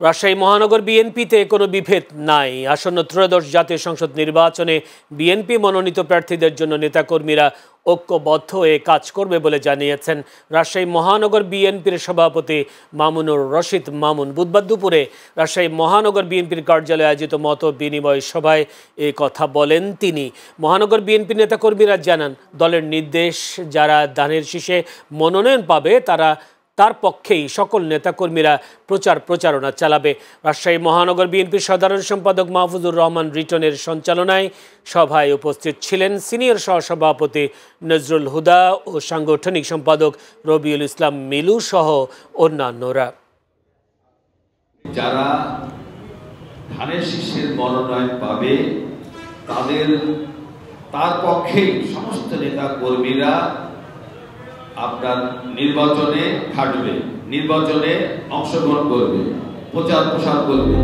রাজশাহী মহানগর বিএনপিতে কোনো বিভেদ নাই। আসন্ন ত্রয়োদশ জাতীয় সংসদ নির্বাচনে বিএনপি মনোনীত প্রার্থীদের জন্য নেতাকর্মীরা ঐক্যবদ্ধ হয়ে কাজ করবে বলে জানিয়েছেন রাজশাহী মহানগর বিএনপির সভাপতি মামুনুর রশিদ মামুন। বুধবার দুপুরে রাজশাহী মহানগর বিএনপির কার্যালয়ে আয়োজিত মত বিনিময় সভায় এই কথা বলেন তিনি। মহানগর বিএনপি নেতাকর্মীরা জানান, দলের নির্দেশ যারা ধানের শীষে মনোনয়ন পাবে তার পক্ষেই সকল নেতাকর্মীরা প্রচারণা চালাবে। রাজশাহী মহানগর বিএনপির সাধারণ সম্পাদক মাহফুজুর রহমান রিটনের সঞ্চালনায় সভায় উপস্থিত ছিলেন সিনিয়র সহসভাপতি নজরুল হুদা ও সাংগঠনিক সম্পাদক রবিউল ইসলাম মিলু সহ অন্যান্যরা। যারা ধানের শীষের মনোনয়ন পাবে তার পক্ষেই সমস্ত নেতা কর্মীরা আপনার নির্বাচনে খাটবে, নির্বাচনে অংশগ্রহণ করবে, প্রচার প্রসার করবে।